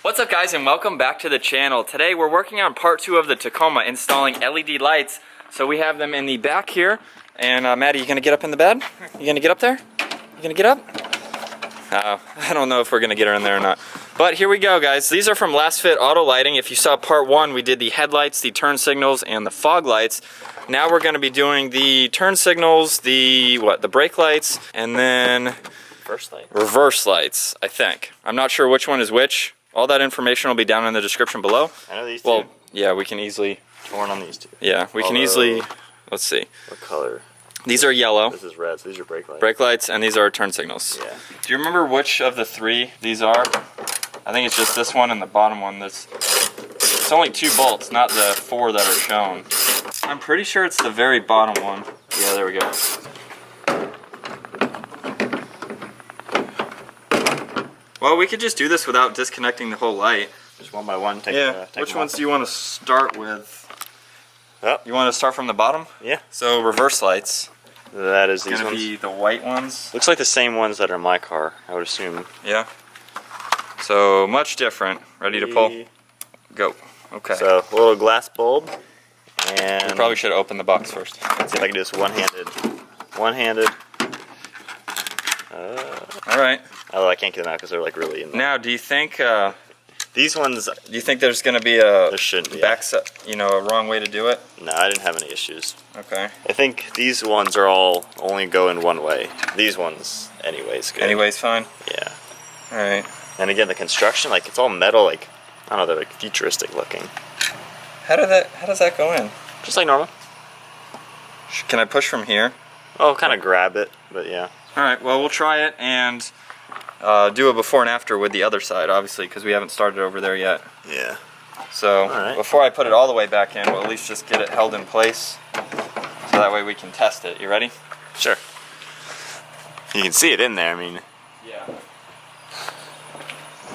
What's up guys, and welcome back to the channel. Today we're working on part 2 of the Tacoma, installing LED lights. So we have them in the back here. And Maddie, you gonna get up in the bed? You gonna get up there? You gonna get up? I don't know if we're gonna get her in there or not. But here we go guys. These are from Lasfit Auto Lighting. If you saw part 1, we did the headlights, the turn signals, and the fog lights. Now we're gonna be doing the turn signals, the brake lights, and then reverse lights, I think. I'm not sure which one is which. All that information will be down in the description below. I know these two. Well, yeah, we can easily... Torn on these two. Yeah, we can easily... Let's see. What color? These are yellow. This is red, so these are brake lights. Brake lights, and these are turn signals. Yeah. Do you remember which of the 3 these are? I think it's just this one and the bottom one. It's only 2 bolts, not the 4 that are shown. I'm pretty sure it's the very bottom one. Yeah, there we go. Well, we could just do this without disconnecting the whole light. Just one by one. Take Which ones do you want to start with? Oh. You want to start from the bottom? Yeah. So reverse lights. That is these gonna ones. Be the white ones. Looks like the same ones that are in my car, I would assume. Yeah. So much different. Ready to pull? Go. Okay. So a little glass bulb, and we probably should open the box first. Let's see if I can do this one-handed. One-handed. All right. Although I can't get them out because they're like really in there. Now, do you think these ones? Do you think there's going to be a there shouldn't be a wrong way to do it? No, I didn't have any issues. Okay. I think these ones are all only go in one way. These ones, anyways, good. Anyways, fine. Yeah. All right. And again, the construction, like it's all metal, like I don't know, they're like futuristic looking. How does that go in? Just like normal. Can I push from here? Oh, kind of grab it, but yeah. All right. Well, we'll try it and do a before and after with the other side, obviously, because we haven't started over there yet. Yeah. So before I put it all the way back in, we'll at least just get it held in place, so that way we can test it. You ready? Sure. You can see it in there. I mean. Yeah.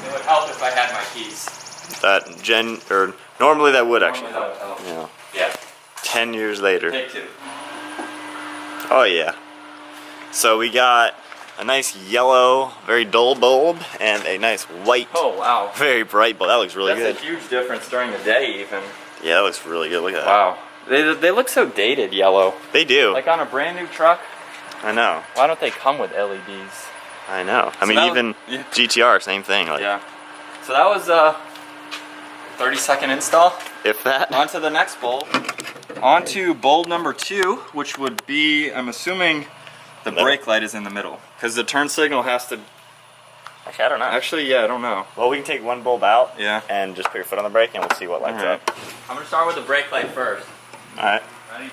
It would help if I had my keys. Normally that would actually help. Yeah. Yeah. 10 years later. Take 2. Oh yeah. So we got a nice yellow, very dull bulb, and a nice white, wow, very bright bulb. That looks really good. That's a huge difference during the day, even. Yeah, that looks really good. Look at that. Wow. They look so dated yellow. They do. Like on a brand new truck. I know. Why don't they come with LEDs? I know. I mean, even GTR, same thing. Like, yeah. So that was a 30-second install. If that. On to the next bulb. On to bulb number 2, which would be, I'm assuming, the brake light is in the middle, because the turn signal has to. Actually, I don't know. Actually, yeah, I don't know. Well, we can take one bulb out. Yeah. And just put your foot on the brake, and we'll see what lights up. I'm gonna start with the brake light first. All right. Ready?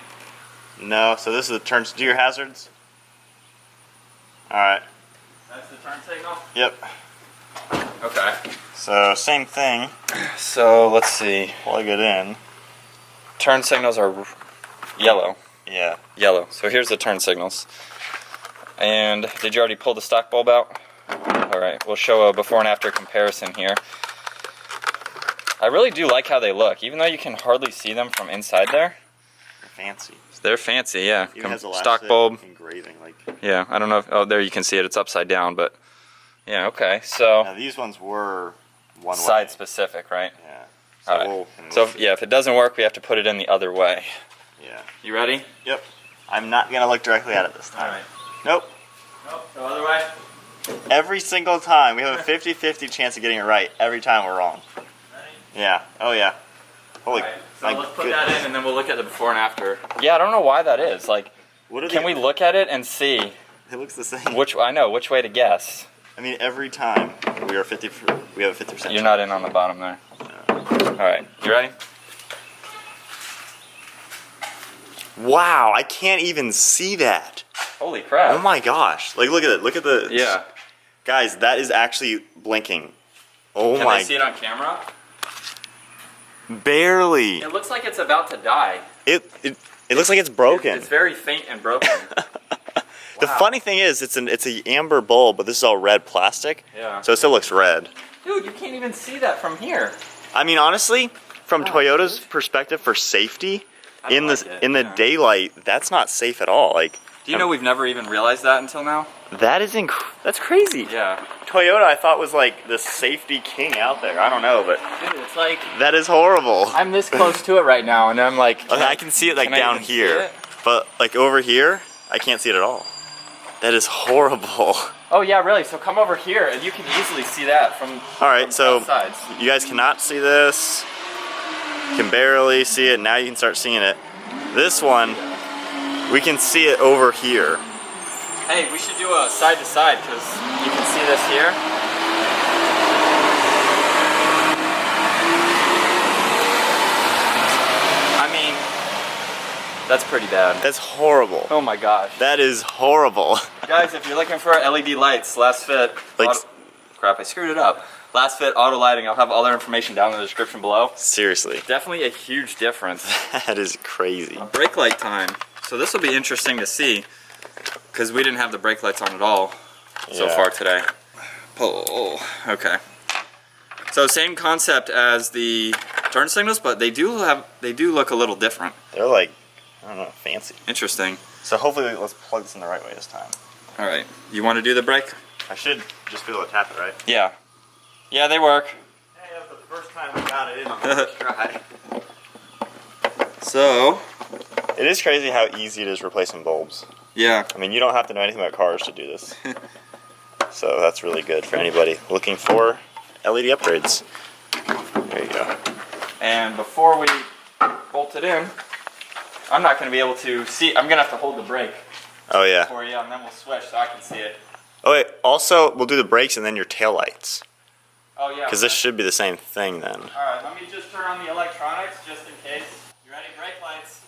No. So this is the turn. Do your hazards. All right. That's the turn signal? Yep. Okay. So same thing. So let's see. Plug it in. Turn signals are yellow. Yeah. Yellow. So here's the turn signals. And did you already pull the stock bulb out? Alright, we'll show a before and after comparison here. I really do like how they look, even though you can hardly see them from inside there. They're fancy. They're fancy, yeah. Even has a stock bulb. Engraving, like. Yeah, I don't know if, oh, there you can see it. It's upside down, but yeah, okay. So now these ones were one side way. specific, right? Yeah. So, all right. So if it doesn't work, we have to put it in the other way. Yeah. You ready? Yep. I'm not gonna look directly at it this time. All right. Nope. Nope. The other way. Every single time we have a 50-50 chance of getting it right. Every time we're wrong. Ready? Yeah. Oh yeah. Holy. Right. So let's put that in, and then we'll look at the before and after. Yeah, I don't know why that is. Like, can we look at it and see? It looks the same. Which way to guess. I mean, every time we have a 50%. You're not in on the bottom there. No. All right, you ready? Wow, I can't even see that. Holy crap! Oh my gosh! Like, look at it. Look at the. Yeah. Guys, that is actually blinking. Oh Can my. Can they see it on camera? Barely. It looks like it's about to die. It looks like it's broken. It's very faint and broken. The funny thing is, it's a amber bulb, but this is all red plastic. Yeah. So it still looks red. Dude, you can't even see that from here. I mean, honestly, from Toyota's perspective for safety, in the daylight, that's not safe at all. Like, Do you know we've never even realized that until now? That's crazy. Yeah. Toyota, I thought, was like the safety king out there. I don't know, but Dude, it's like that is horrible. I'm this close to it right now, and I'm like, Okay, I can see it like can I down even see here, it? but like over here, I can't see it at all. That is horrible. Oh yeah, really? So come over here, and you can easily see that from. All right, from so both sides. you guys cannot see this. You can barely see it. Now you can start seeing it. This one, we can see it over here. Hey, we should do a side to side because you can see this here. I mean, that's pretty bad. That's horrible. Oh my gosh. That is horrible. Guys, if you're looking for LED lights, lasfit. Like- Crap, I screwed it up. Lasfit auto lighting. I'll have all their information down in the description below. Seriously. Definitely a huge difference. That is crazy. Brake light time. So this will be interesting to see because we didn't have the brake lights on at all so Yeah. far today. Oh, okay. So same concept as the turn signals, but they do look a little different. They're like, I don't know, fancy. Interesting. So hopefully let's plug this in the right way this time. All right. You want to do the brake? I should just be able to tap it, right? Yeah. Yeah, they work. Hey, that's the first time we got it in on the first try. So, It is crazy how easy it is replacing bulbs. yeah. I mean, you don't have to know anything about cars to do this. So that's really good for anybody looking for LED upgrades. There you go. And before we bolt it in, I'm not going to be able to see. I'm going to have to hold the brake Oh yeah. for you, and then we'll switch so I can see it. Oh wait, also we'll do the brakes and then your taillights. Oh yeah. Because this should be the same thing then. Alright, let me just turn on the electronics just in case. You ready? Brake lights.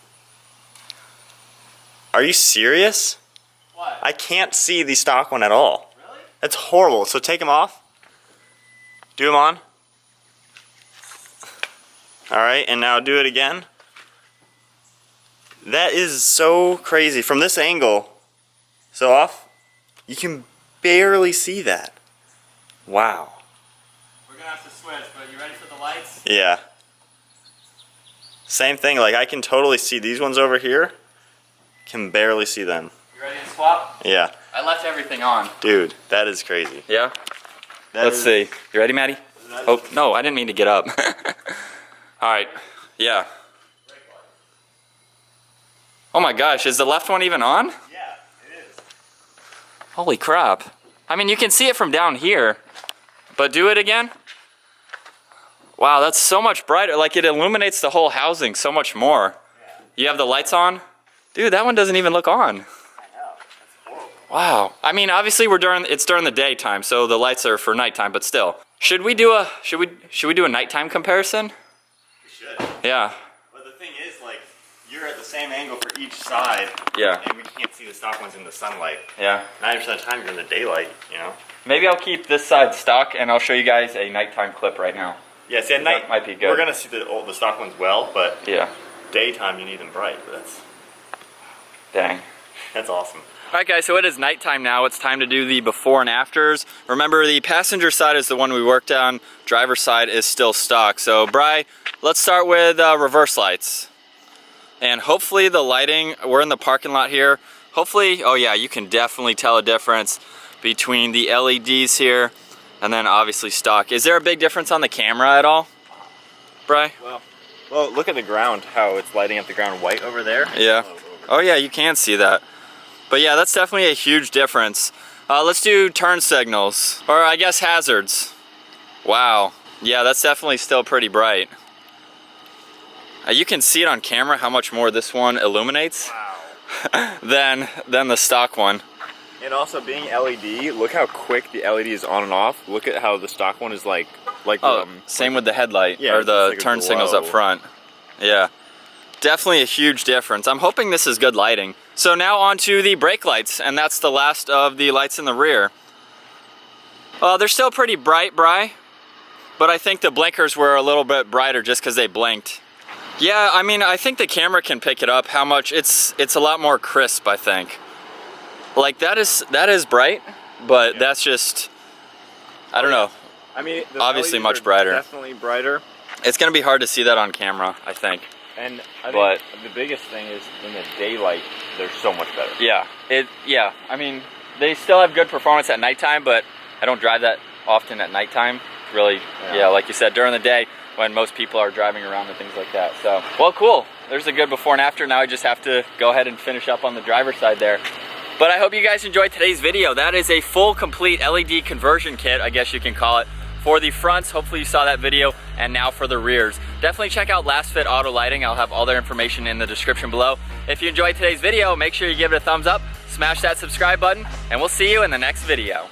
Are you serious? What? I can't see the stock one at all. Really? That's horrible. So take them off. Do them on. Alright, and now do it again. That is so crazy. From this angle, so off, you can barely see that. Wow. We're going to have to switch, but you ready for the lights? Yeah. Same thing, like I can totally see these ones over here. Can barely see them. You ready to swap? Yeah. I left everything on. Dude, that is crazy. Yeah? That Let's is- see. You ready, Maddie? Oh, no, I didn't mean to get up. Alright, yeah. Oh my gosh, is the left one even on? Yeah, it is. Holy crap. I mean, you can see it from down here, but do it again. Wow, that's so much brighter. Like, it illuminates the whole housing so much more. Yeah. You have the lights on? Dude, that one doesn't even look on. I know. That's horrible. Wow. I mean, obviously it's during the daytime, so the lights are for nighttime, but still. Should we do a nighttime comparison? We should. Yeah. But the thing is, like, you're at the same angle for each side. Yeah. And we can't see the stock ones in the sunlight. Yeah. 90% of the time you're in the daylight, you know? Maybe I'll keep this side stock and I'll show you guys a nighttime clip right now. Yeah, see, at night, might be good. we're going to see the stock ones well, but Yeah. daytime you need them bright. But Dang. that's awesome. Alright guys, so it is nighttime now. It's time to do the before and afters. Remember, the passenger side is the one we worked on. Driver's side is still stock. So Bri, let's start with reverse lights. And hopefully the lighting, we're in the parking lot here. Hopefully, oh yeah, you can definitely tell a difference between the LEDs here and then obviously stock. Is there a big difference on the camera at all, Bri? Well, look at the ground, how it's lighting up the ground white over there. Yeah. Oh yeah, you can see that. But yeah, that's definitely a huge difference. Let's do turn signals, or I guess hazards. Wow. Yeah, that's definitely still pretty bright. You can see it on camera how much more this one illuminates Wow. than the stock one. And also being LED, look how quick the LED is on and off. Look at how the stock one is like Oh, same with the headlight, Yeah, or it's the like a turn signals up glow. front. Yeah. Definitely a huge difference. I'm hoping this is good lighting. So now on to the brake lights, and that's the last of the lights in the rear. They're still pretty bright, Bri, but I think the blinkers were a little bit brighter just because they blinked. Yeah, I mean, I think the camera can pick it up how much it's a lot more crisp, I think. Like that is bright, but that's just, I don't know. I mean, the Obviously LEDs much are brighter. Definitely brighter. It's gonna be hard to see that on camera, I think. And I think the biggest thing is in the daylight, they're so much better. Yeah, I mean, they still have good performance at nighttime, but I don't drive that often at nighttime. Really, yeah, like you said, during the day when most people are driving around and things like that. So, well, cool. There's a good before and after. Now I just have to go ahead and finish up on the driver's side there. But I hope you guys enjoyed today's video. That is a full, complete LED conversion kit, I guess you can call it, for the fronts. Hopefully you saw that video. And now for the rears. Definitely check out Lasfit Auto Lighting. I'll have all their information in the description below. If you enjoyed today's video, make sure you give it a thumbs up, smash that subscribe button, and we'll see you in the next video.